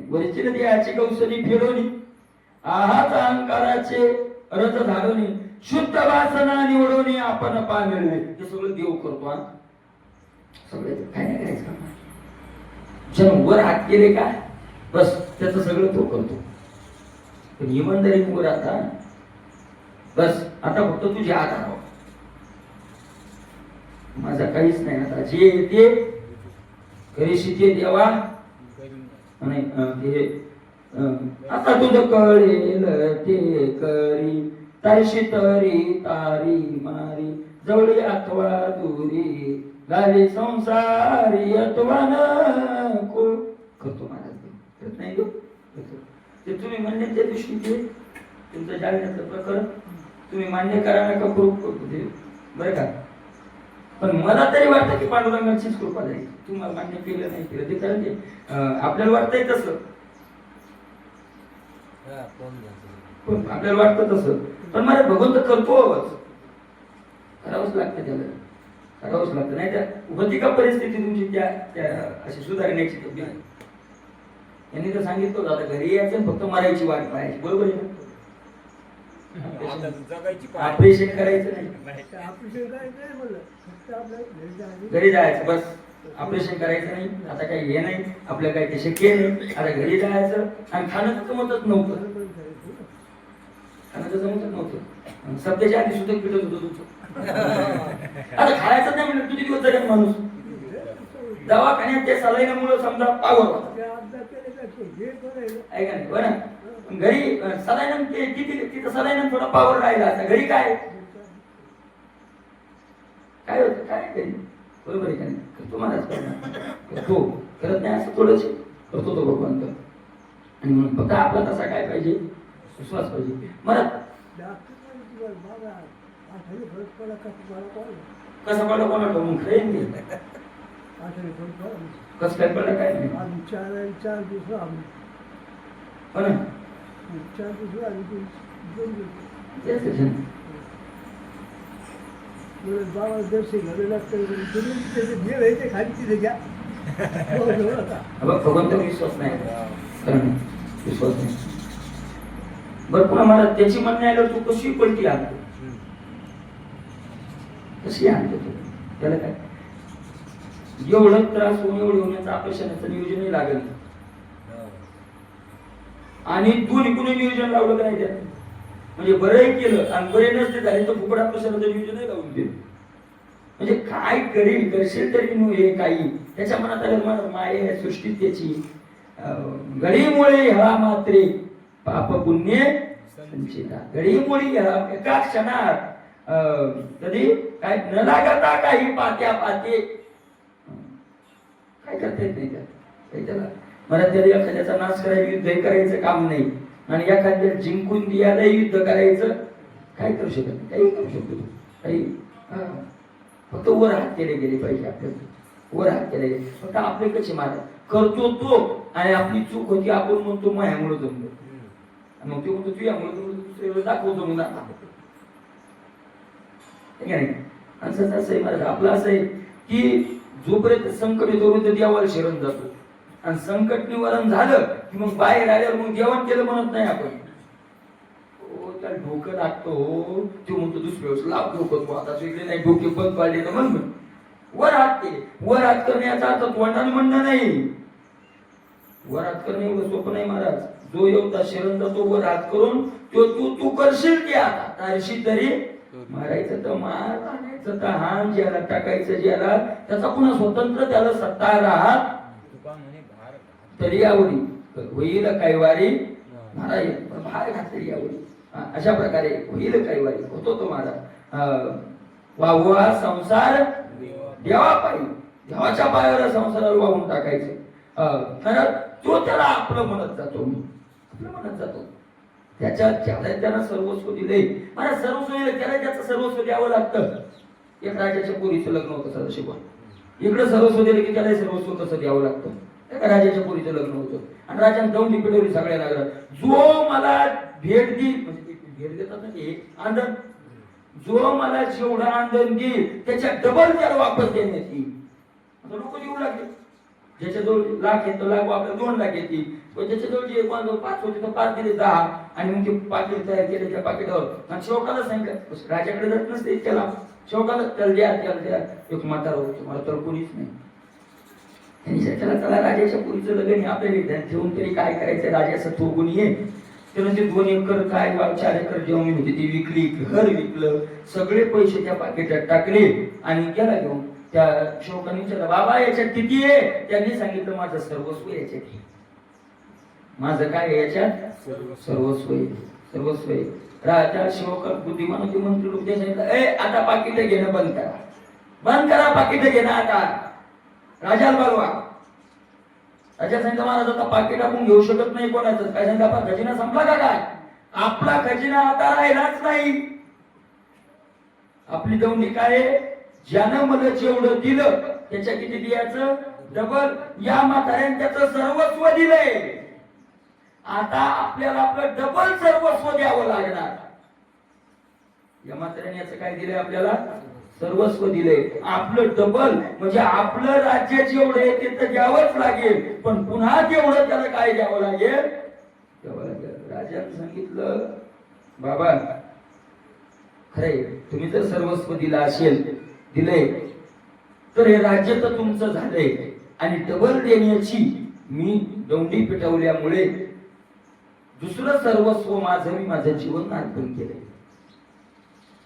वरची देहाची गवसनी फिरवली, आहात अहंकाराचे रथ धाडवणी, शुद्ध वासना निवडवणी आपण पा मिळवे. हे सगळं देव करतो. सगळे काय नाही करायचं, जन वर हात केले का बस त्याचं सगळं तो करतो. पण इमानदारी वर आता बस, आता फक्त तुझे आधार, माझा काहीच नाही, आता जे येते करीशी ते देवा. नाही आता तुझं कळेल ते करी, तारशी तरी तारी मारी, जवळी अथवा दुरी, गाली संसारी अथवा नको. करतो महाराज, करत नाही ते तुम्ही म्हणण्याच्या दिवशी ते तुमचं जाळण्याचं प्रकरण तुम्ही मान्य करा नका करू बरं का. पण मला तरी वाटतं की पांडुरंगाचीच कृपा झाली, तुम्हाला मान्य केलं नाही केलं ते कारण ते आपल्याला वाटतंय तसं, पण आपल्याला वाटतं तसं, पण मला भगवंत करतोच, करावंच लागतं त्याला, करावंच लागतं. नाही त्या होती का परिस्थिती तुमची त्या अशी सुधारण्याची, यांनी तर सांगितलं दादा घरी यायचं फक्त मरायची वाट पाहायची, बरोबर आहे ना. ऑपरेशन करायचं नाही, घरी जायचं बस, ऑपरेशन करायचं नाही, आता काही हे नाही आपलं, काही ते शक्य नाही, आता घरी जायचं. आणि खाणं तर जमतच नव्हतं, खाणं तर जमतच नव्हतं, सध्याच्या आधी सुद्धा पिटत होतं तुमचं. आता खायचं नाही म्हणलं किती दिवस जगेल माणूस. दवाखान्यात त्या सलाईनामुळे समजा पावर होता, ऐका नाही बरं. घरी सलाईन किती तिथं सलाईन थोडा पावर राहिला, आता घरी काय काय होतं, काय घरी बरोबर आहे का नाही. करतो महाराज, करतो, करत नाही असं थोडंच करतो तो भगवंत. आणि म्हणून फक्त आपला तसा काय पाहिजे, विश्वास पाहिजे. मला कसा पडला कोणा मग खरेन आठवडे करतो कसं काय पडलं काय नाही आम्ही चार दिवस आम्ही हो ना 4 दिवस आम्ही 2 दिवस तेच आहे. बाबा दर्शन घालू लागतं तुम्ही त्याचे जे व्हायचे खाली तिथे घ्या भगवंत विश्वास नाही खरं नाही. विश्वास नाही बरं पुन्हा मला त्याची म्हणणे आल्यावर तू कशी पलटी आणतो कशी आणतो तू त्याला काय एवढं त्रास होऊन एवढं होण्याचं ऑपरेशनचं नियोजनही लागेल आणि तू निघून नियोजन लावलं का नाही त्यात म्हणजे बरंही केलं आणि बरे नसते झाले तर फुकट ऑपरेशनचं नियोजनही लावून दिलं म्हणजे काय करील करशील तरी हे काही त्याच्या मनात आलं माये सृष्टी त्याची घडीमुळे ह्या मात्रे पाप पुण्य संचिता घडीमुळे एका क्षणात कधी काय न लागता काही पात्या पाते काय करता येत नाही त्याला मला तरी एखाद्याचा नाश करायला युद्ध करायचं काम नाही आणि एखाद्या जिंकून द्यायला युद्ध करायचं काय करू शकत नाही काही करू शकतो काही फक्त वर हात केले गेले पाहिजे आपल्याला वर हात केले गेले फक्त आपले कसे मारा करतो तो आणि आपली चूक होती आपण म्हणतो माझ्यामुळे जमलो मग ते म्हणतो तुझ्यामुळे जमलो दुसऱ्याला दाखवतो म्हणून असं आहे महाराज आपलं असं आहे की जोपर्यंत संकट येतो तर देवाला शरण जातो आणि संकट निवारण झालं की मग बाहेर आल्यावर मग जेवण केलं म्हणत नाही आपण त्याला डोकं लागतो तो म्हणतो दुसऱ्या वेळेस लाभ डोकं तू आता वेगळे नाही डोके बंद पाडले तर म्हण वर हात केले वर हात करण्याचा अर्थ तोंडाने म्हणणं नाही वर हात करणे एवढं सोपं नाही महाराज जो एवढा शरण जातो वर हात करून तो तू करशील की आता तारशी तरी मारायचं तर मार आणायचं तर हान ज्याला टाकायचं ज्याला त्याचा पुन्हा स्वतंत्र त्याला सत्ता राहत तरी आवडी होईल कैवारी महाराज बाहेर घातली आवडी अशा प्रकारे होईल कैवारी होतो तो महाराज वाहवा संसार देवा पायी देवाच्या पायावर संसारावर वाहून टाकायचं तो त्याला आपलं म्हणत जातो आपलं म्हणत जातो त्याच्या त्याला सर्वस्व दिले मला सर्वस्व दिलं त्याला त्याचं सर्वस्व द्यावं लागतं एक राजाच्या पोरीचं लग्न होतं सदाशिव इकडं सर्वस्व दिलं की त्याला सर्वस्व कसं द्यावं लागतं एका राजाच्या पोरीचं लग्न होतं आणि राजाने दौंडी पिटवली सगळ्या लागला जो मला भेट देईल म्हणजे भेट देतात ना ते आंदन जो मला जेवढा आंदन देईल त्याच्या डबल त्याला वापस देण्यात येईल आता लोक देऊ लागले ज्याच्याजवळ लाख येतो लाख वापस 2 लाख येतील पण ज्याच्याजवळ जे 5 होते तर 5 दिले 10 आणि मग ते पाकिट तयार केले त्या पाकिटावर आणि शेवकाला सांगितलं राजाकडे जात नसते त्याला शेवकाला त्याला द्या एक म्हातारा होतो मला तर कोणीच नाही त्याला राजाच्या पुरीचं लग्न आपल्याला ध्यान ठेवून तरी काय करायचं राजाचं तो गुणी आहे त्यानं ते 2 एकर काय 4 एकर जमीन होती ती विकली घर विकलं सगळे पैसे त्या पाकिटात टाकले आणि गेला घेऊन त्या शोकाने विचारलं बाबा याच्यात किती आहे त्यांनी सांगितलं माझं सर्वस्व याच्यात आहे माझं काय याच्यात सर्वस्व आहे राजा शोक बुद्धिमान होते मंत्री लोक सांगितलं आता पाकिट घेणं बंद करा पाकिट घेणं आता राजाला बोलवा राजा सांगितलं महाराज आता पाकिट आपण घेऊ शकत नाही कोणाचं काय सांगितलं आपला खजिना संपला का काय आपला खजिना आता राहिलाच नाही आपली दौंडी काय ज्यानं मला जेवढं दिलं त्याच्या किती द्यायचं डबल या म्हाताऱ्याने त्याचं सर्वस्व दिलंय आता आपल्याला आपलं डबल सर्वस्व द्यावं लागणार या म्हाताऱ्याने याचं काय दिलंय आपल्याला सर्वस्व दिलंय आपलं डबल म्हणजे आपलं राज्य जेवढं आहे ते तर द्यावंच लागेल पण पुन्हा तेवढं त्याला काय द्यावं लागेल राजाने सांगितलं बाबा खरे तुम्ही जर सर्वस्व दिलं असेल दिलंय तर हे राज्य तर तुमचं झालंय आणि डबल देण्याची मी दौंडी पेटवल्यामुळे दुसरं सर्वस्व मी माझं जीवन अर्पण केलंय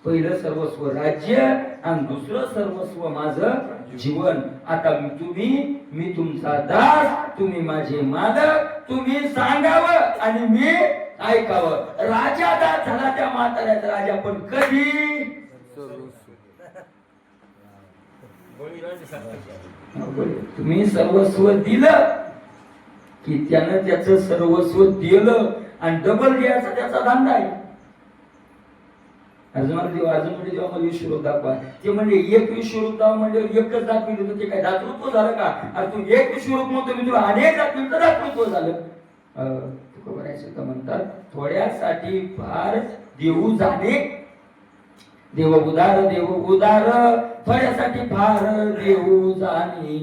पहिलं सर्वस्व राज्य आणि दुसरं सर्वस्व माझं जीवन आता मी तुमचा दास तुम्ही माझे मालक तुम्ही सांगावं आणि मी ऐकावं राजा दास झाला त्या म्हाताऱ्याचा राजा पण कधी तुम्ही सर्वस्व दिलं की त्यानं त्याचं सर्वस्व दिलं आणि डबल द्यायचा त्याचा धंदा आहे अर्जुनाला अर्जुन म्हणजे जेव्हा मला विश्वरूप दाखवा, ते म्हणजे एक विश्वरूप दाव म्हणजे एकच दाखविलं होतं, ते काय दातृत्व झालं का? अरे तू एक विश्वरूप म्हणतो, मी तुला अनेक दाखविलं तर दातृत्व झालं. तुकोबरायचं का म्हणतात, थोड्यासाठी फार देऊ जाणे, देव उदार थोड्यासाठी फार देऊ जाणे.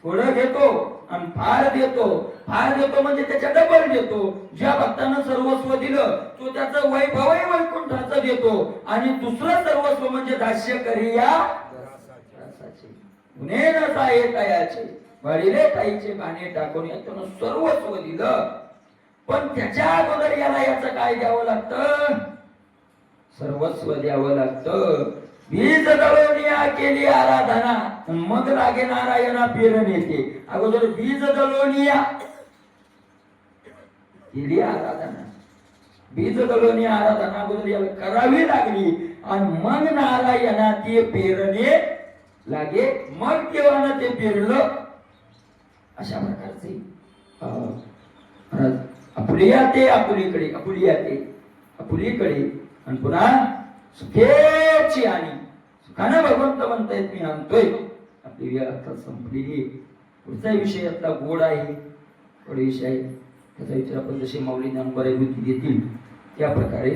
थोडं घेतो आणि फार देतो म्हणजे त्याच्या डबल देतो. ज्या भक्तानं सर्वस्व दिलं तो त्याचं वैभवही वैकुंठाचं देतो, आणि दुसरं सर्वस्व म्हणजे दास्य करिया गुन्हे न जाये तयाचे, वडिले ताईचे गाणे टाकून यातून सर्वस्व दिलं. पण त्याच्या अगोदर याचं काय द्यावं लागतं? सर्वस्व द्यावं लागतं. बीज दळोनिया केली आराधना, मग लागे नारायणा पेरण येते. अगोदर बीज दळोनिया केली आराधना, बीज दळोनिया आराधना अगोदर याला करावी लागली, आणि मग नारायणा ते पेरणे लागे, मग देवानं ते पेरलं. अशा प्रकारचे आपुलीकडे आणि पुन्हा सुखेची, आणि सुखानं भगवंत म्हणतायत मी आणतोय. आपली वेळ आता संपलेली. पुढचा विषय आता गोड आहे, गोड विषय आहे. त्याचा विचार आपण जसे माऊली ज्ञानोबा बुद्धी देतील त्या प्रकारे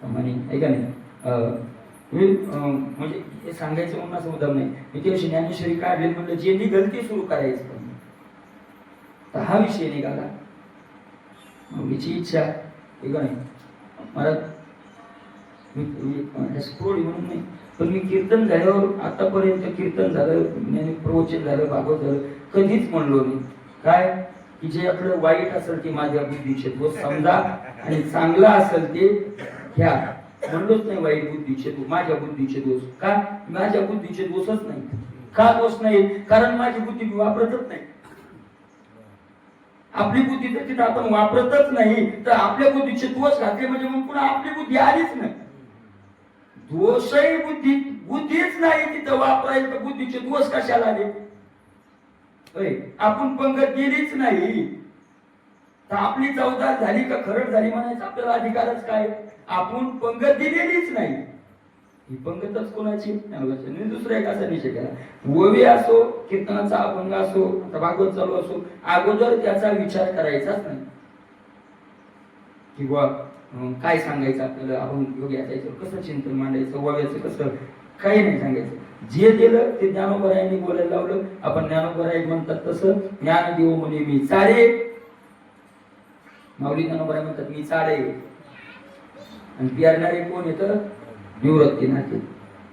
म्हणे, ऐका नाही म्हणजे हे सांगायचं म्हणून असं मुद्दाम नाही. मी त्या ज्ञानेश्वरी काढले म्हणलं, जे निघल ते सुरू करायचं. तर हा विषय निघाला माऊलीची इच्छा, ऐका नाही मला म्हणून नाही, पण मी कीर्तन झाल्यावर आतापर्यंत कीर्तन झालं, प्रवचन झालं, भागवत झालं, कधीच म्हणलो नाही काय की जे आपलं वाईट असेल ते माझ्या बुद्धीचे दोष समजा, आणि चांगला असेल ते घ्या. म्हणलोच नाही वाईट बुद्धीचे दोष, माझ्या बुद्धीचे दोष. का? माझ्या बुद्धीचे दोषच नाही. का दोष नाही? कारण माझी बुद्धी मी वापरतच नाही. आपली बुद्धी तर तिथं आपण वापरतच नाही, तर आपल्या बुद्धीचे दोष घातले म्हणजे मग पुन्हा आपली बुद्धी आलीच नाही. दोषही बुद्धीच नाही तिथं वापरायचं, तर बुद्धीचे दोष कशाला आले? आपण पंगत दिलीच नाही, तर आपली चौदार झाली का खरड झाली म्हणायचं आपल्याला अधिकारच काय? आपण पंगत दिलेलीच नाही. ही पंगतच कोणाची? दुसरा एक असा विषय केला, ओवी असो, कीर्तनाचा अभंग असो, भागवत चालू असो, अगोदर त्याचा विचार करायचाच नाही किंवा काय सांगायचं आपल्याला, आपण योग्य असायचं, कसं चिंतन मांडायचं, ओव्याचं कसं, काही नाही सांगायचं. जे दिलं ते ज्ञानोबरायांनी बोलायला लावलं. आपण ज्ञानोबराय म्हणतात तसं, ज्ञान देव म्हणे मी चाळे, माऊली ज्ञानोबराय म्हणतात मी चाळे, आणि पेरणारे कोण येतं? निवृत्ती नाते.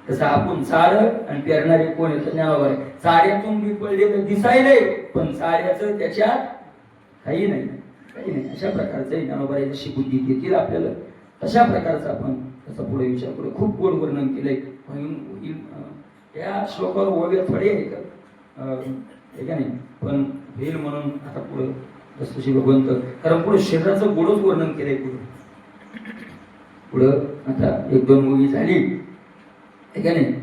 तसं आपण चाळ आणि पेरणारे कोण येतं? ज्ञानोबराय. चाड्यातून बी पडलेलं दिसायलंय, पण चाड्याचं त्याच्यात काही नाही. अशा प्रकारचं ज्ञानोबराय जशी बुद्धी देतील आपल्याला, तशा प्रकारचं आपण त्याचा पुढे विचार करू. खूप गोड वर्णन केलंय. त्या श्लोकावर वगैरे थोडे आहे का नाही, पण होईल म्हणून आता पुढे जसं भगवंत, कारण पुढे शरीराचं गोडच वर्णन केलंय. पुढं आता 1-2 मूवी झाली आहे का नाही,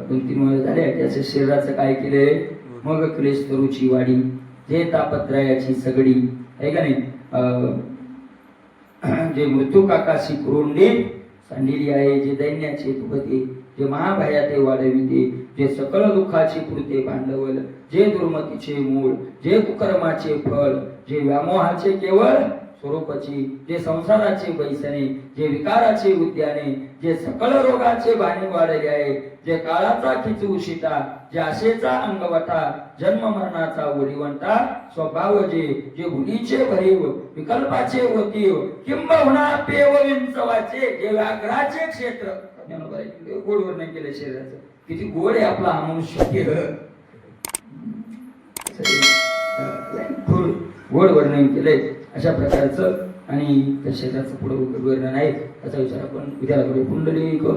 2-3 मूवी झाल्या, त्याचं शरीराचं काय केलंय? मग क्लेश तरुची वाडी, जे तापत्रयाची सगडी, आहे का नाही, जे मृत्यू काकाशी कुरुंडी सांडिली आहे, जे दैन्याचे तुपते, जे महाभयाते वाढविते, जे सकळ दुःखाचे कृते भांडवल, जे दुर्मतीचे मूळ, जे कुकर्माचे फळ, जे व्यामोहाचे केवळ स्वरूपाची, जे संसाराचे बैसणे, जे विकाराचे उद्याने, जे सकळ रोगाचे बाणे वाढले आहे, जे काळाचा खिचू शिता, जे आशेचा अंगवटा, जन्म मरणाचा ओलिवंटा, स्वभाव जे भुलीचे भरीव, विकल्पाचे ओतीव, किंबहुना पेव विंचवाचे, जे व्याघ्राचे क्षेत्र. गोड वर्णन केलं शरीराचं, किती गोड आहे आपला हा मनुष्य. गोड वर्णन केलंय अशा प्रकारचं, आणि त्या शरीराचं पुढे वर्णन आहे. त्याचा विचार आपण उद्याला करू. कुंडली करू.